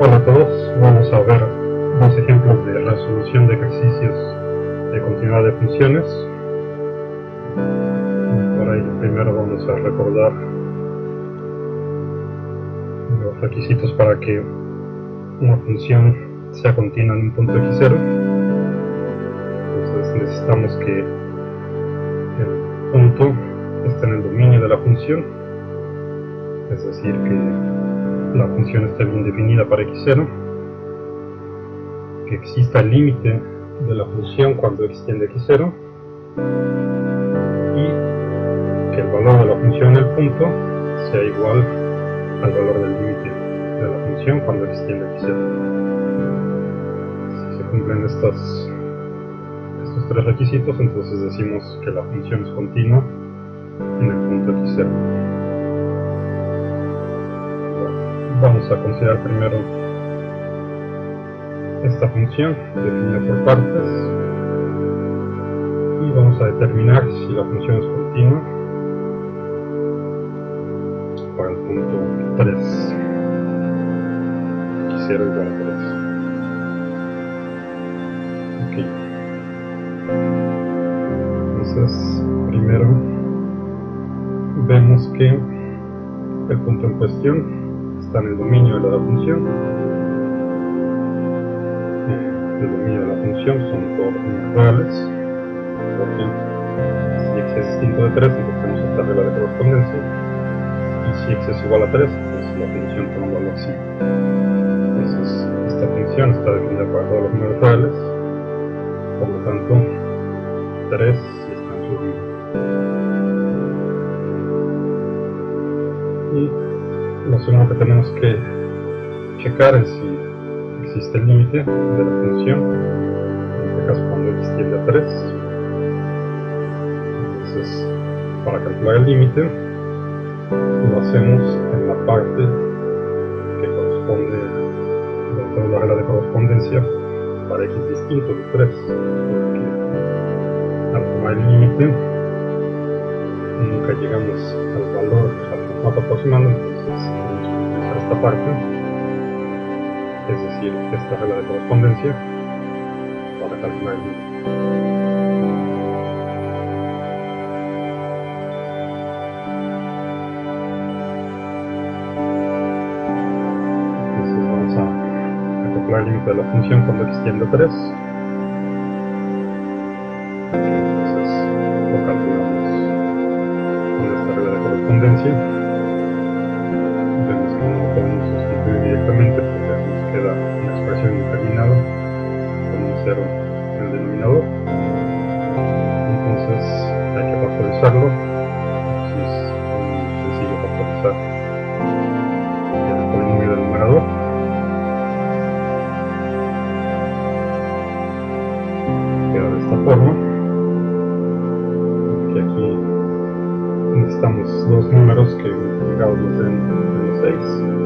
Hola a todos, vamos a ver dos ejemplos de resolución de ejercicios de continuidad de funciones. Para ello primero vamos a recordar los requisitos para que una función sea continua en un punto x0. Entonces necesitamos que el punto esté en el dominio de la función, es decir, que la función esté bien definida para x0, que exista el límite de la función cuando extiende x0 y que el valor de la función en el punto sea igual al valor del límite de la función cuando extiende x0. Si se cumplen estos tres requisitos, entonces decimos que la función es continua en el punto x0. Vamos a considerar primero esta función definida por partes y vamos a determinar si la función es continua para el punto 3, x0 igual a 3. Ok. Entonces, primero vemos que el punto en cuestión está en el dominio de la función. El dominio de la función son todos números reales. Por ejemplo, si x es distinto de 3, entonces tenemos esta regla de correspondencia. Y si x es igual a 3, pues la función toma un valor 5. Entonces, esta función está definida para todos los números reales. Por lo tanto, 3 está en su dominio. Y lo segundo que tenemos que checar es si existe el límite de la función, en este caso cuando x tiende a 3. Entonces, para calcular el límite, lo hacemos en la parte que corresponde dentro de la regla de correspondencia para x distinto de 3, porque al tomar el límite nunca llegamos al valor al que estamos aproximando, entonces tenemos que utilizar esta parte, es decir, esta regla de correspondencia para calcular el límite. Entonces vamos a calcular el límite de la función cuando x tiende a 3. Entonces lo calculamos con esta regla de correspondencia. Vemos que no lo podemos sustituir directamente porque nos queda una expresión indeterminada con un 0 en el denominador. Entonces hay que factorizarlo. Entonces es muy sencillo factorizar el polinomio del numerador. Queda de esta forma. Que aquí necesitamos dos números que multiplicados nos den menos 6,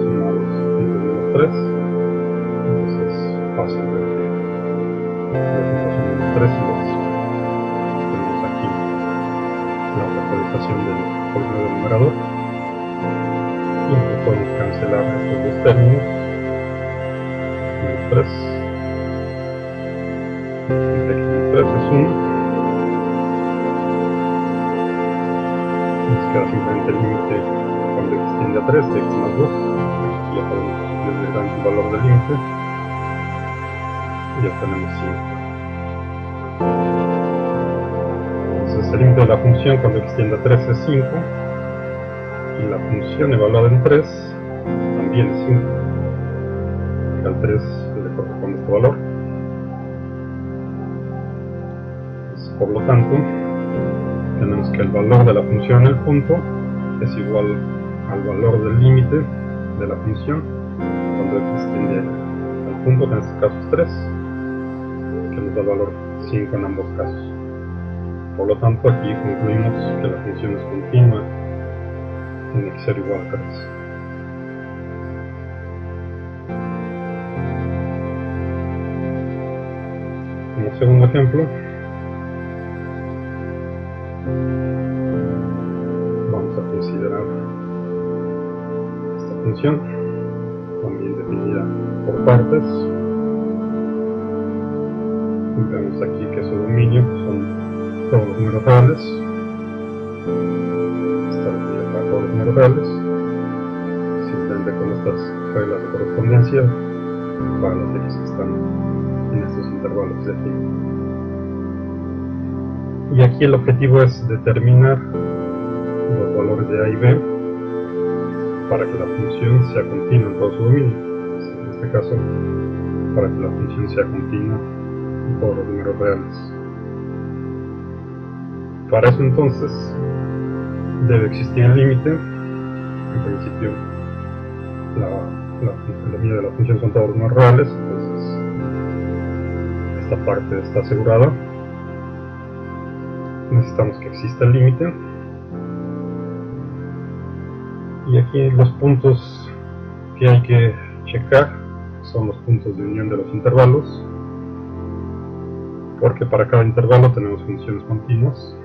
sumados nos den menos 3. Entonces es fácil ver que los números son menos 3 y los tenemos aquí la factorización del polinomio del numerador. Y entonces podemos cancelar estos dos términos. Menos 3 entre x menos 3 es 1. Nos queda simplemente el límite cuando x tiende a 3 de x más 2. Aquí ya podemos implementar el valor del límite y ya tenemos 5. Entonces el límite de la función cuando x tiende a 3 es 5 y la función evaluada en 3 también es 5, porque al 3 le corresponde este valor. Entonces, por lo tanto, tenemos que el valor de la función en el punto es igual al valor del límite de la función cuando x tiende al punto, que en este caso es 3, que nos da el valor 5 en ambos casos. Por lo tanto, aquí concluimos que la función es continua en x0 igual a 3. Como segundo ejemplo, vamos a considerar esta función también definida por partes. Vemos aquí que su dominio son todos los números reales. Está definida para todos los números reales. Simplemente con estas reglas de correspondencia para las x que están en estos intervalos de aquí. Y aquí el objetivo es determinar los valores de a y b para que la función sea continua en todo su dominio. En este caso, para que la función sea continua en todos los números reales. Para eso entonces debe existir el límite. En principio el dominio de la función son todos los números reales, entonces esta parte está asegurada. Necesitamos que exista el límite. Y aquí los puntos que hay que checar son los puntos de unión de los intervalos, porque para cada intervalo tenemos funciones continuas.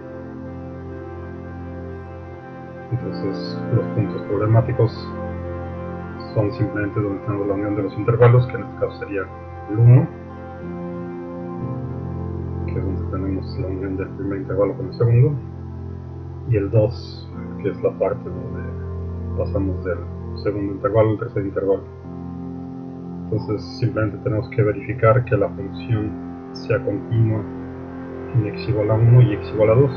Entonces los puntos problemáticos son simplemente donde tenemos la unión de los intervalos, que en este caso sería el 1, que es donde tenemos la unión del primer intervalo con el segundo, y el 2, que es la parte donde pasamos del segundo intervalo al tercer intervalo. Entonces simplemente tenemos que verificar que la función sea continua en x igual a 1 y x igual a 2.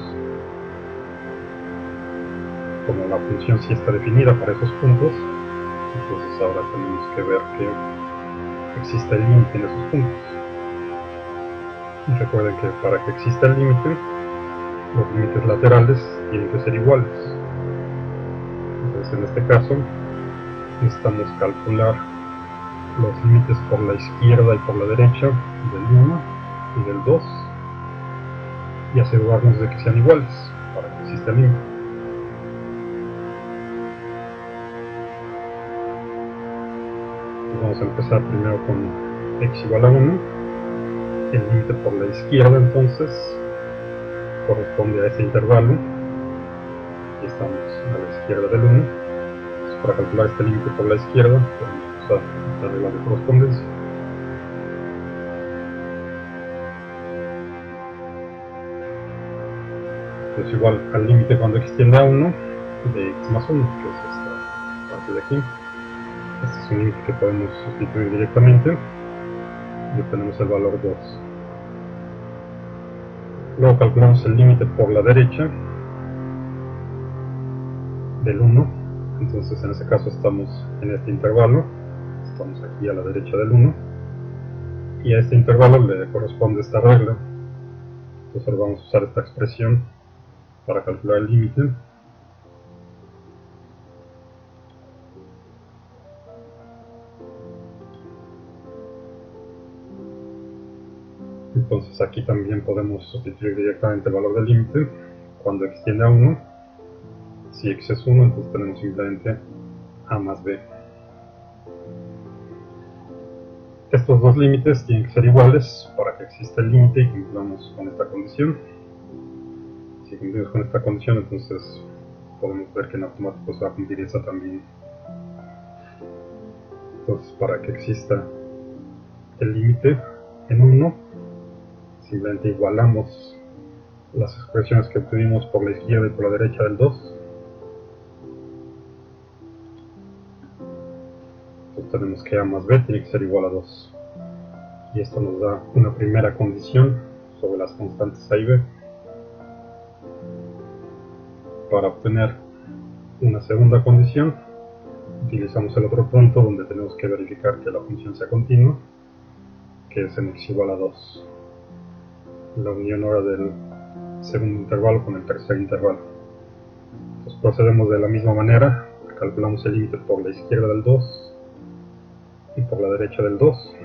Como la función sí está definida para esos puntos, entonces ahora tenemos que ver que exista el límite en esos puntos. Y recuerden que para que exista el límite, los límites laterales tienen que ser iguales. Entonces en este caso necesitamos calcular los límites por la izquierda y por la derecha del 1 y del 2 y asegurarnos de que sean iguales para que exista el límite. Vamos a empezar primero con x igual a 1. El límite por la izquierda entonces corresponde a este intervalo. Aquí estamos a la izquierda del 1. Entonces, para calcular este límite por la izquierda podemos usar esta regla de correspondencia. Entonces igual al límite cuando x tiende a 1 de x más 1, que es esta parte de aquí. Este es un límite que podemos sustituir directamente y obtenemos el valor 2. Luego calculamos el límite por la derecha del 1. Entonces en ese caso estamos en este intervalo, estamos aquí a la derecha del 1, y a este intervalo le corresponde esta regla. Entonces ahora vamos a usar esta expresión para calcular el límite. Entonces aquí también podemos sustituir directamente el valor del límite cuando x tiende a 1. Si x es 1, entonces tenemos simplemente a más b. Estos dos límites tienen que ser iguales para que exista el límite y cumplamos con esta condición. Si cumplimos con esta condición, entonces podemos ver que en automático se va a cumplir esa también. Entonces para que exista el límite en 1, simplemente igualamos las expresiones que obtuvimos por la izquierda y por la derecha del 2. Entonces tenemos que a más b tiene que ser igual a 2. Y esto nos da una primera condición sobre las constantes a y b. Para obtener una segunda condición, utilizamos el otro punto donde tenemos que verificar que la función sea continua, que es en x igual a 2. La unión ahora del segundo intervalo con el tercer intervalo. Entonces procedemos de la misma manera, calculamos el límite por la izquierda del 2 y por la derecha del 2.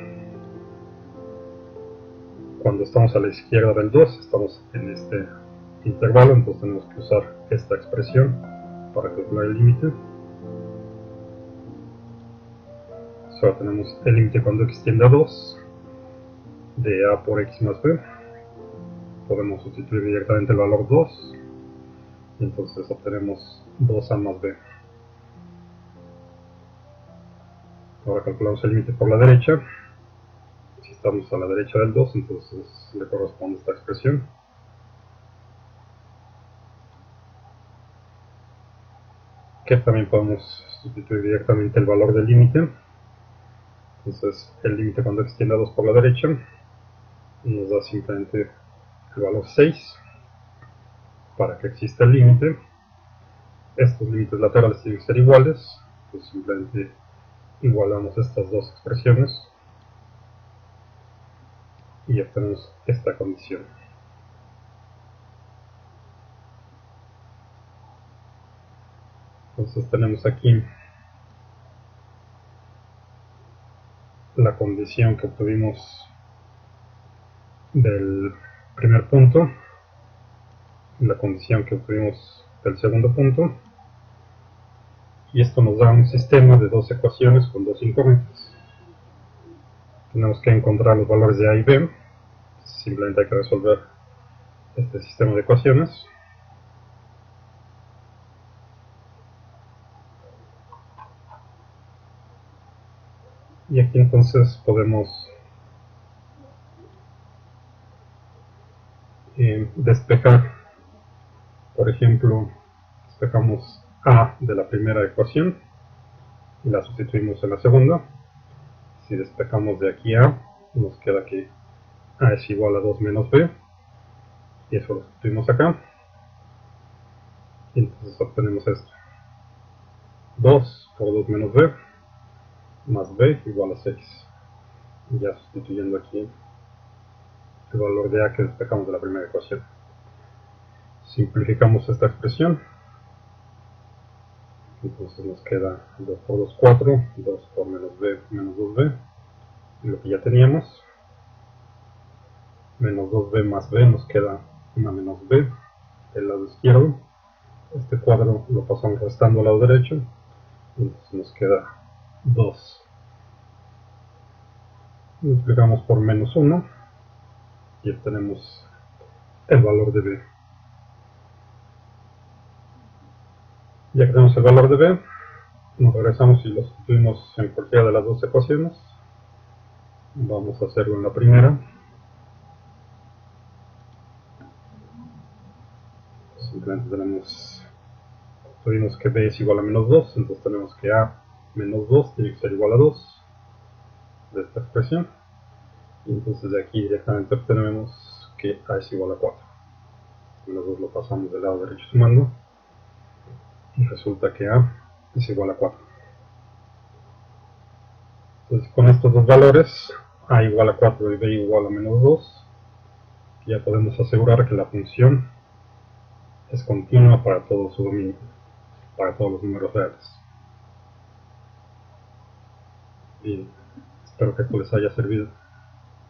Cuando estamos a la izquierda del 2 estamos en este intervalo, entonces tenemos que usar esta expresión para calcular el límite. Ahora tenemos el límite cuando x tiende a 2 de a por x más b. Podemos sustituir directamente el valor 2 y entonces obtenemos 2a más b. Ahora calculamos el límite por la derecha. Si estamos a la derecha del 2, entonces le corresponde esta expresión. Que también podemos sustituir directamente el valor del límite. Entonces el límite cuando extiende a 2 por la derecha nos da simplemente el valor 6. Para que exista el límite, estos límites laterales tienen que ser iguales, pues simplemente igualamos estas dos expresiones y obtenemos esta condición. Entonces tenemos aquí la condición que obtuvimos del primer punto, la condición que obtuvimos del segundo punto, y esto nos da un sistema de dos ecuaciones con dos incógnitas. Tenemos que encontrar los valores de A y B, simplemente hay que resolver este sistema de ecuaciones. Y aquí entonces podemos despejar, por ejemplo, despejamos A de la primera ecuación y la sustituimos en la segunda. Si despejamos de aquí A, nos queda que A es igual a 2 menos B, y eso lo sustituimos acá, y entonces obtenemos esto. 2 por 2 menos B, más B igual a 6. Ya sustituyendo aquí el valor de A que despejamos de la primera ecuación. Simplificamos esta expresión. Entonces nos queda 2 por 2, 4, 2 por menos B, menos 2B, lo que ya teníamos. Menos 2B más B nos queda una menos B del lado izquierdo. Este cuadro lo pasamos restando al lado derecho, y entonces nos queda 2. Multiplicamos por menos 1 y obtenemos el valor de B. Ya que tenemos el valor de B, nos regresamos y lo sustituimos en cualquiera de las dos ecuaciones. Vamos a hacerlo en la primera. Simplemente tuvimos que B es igual a menos 2, entonces tenemos que A menos 2 tiene que ser igual a 2 de esta expresión. Y entonces de aquí directamente obtenemos que A es igual a 4. Menos 2 lo pasamos del lado derecho sumando, y resulta que A es igual a 4. Entonces con estos dos valores, A igual a 4 y B igual a menos 2, ya podemos asegurar que la función es continua para todo su dominio, para todos los números reales. Bien, espero que esto les haya servido.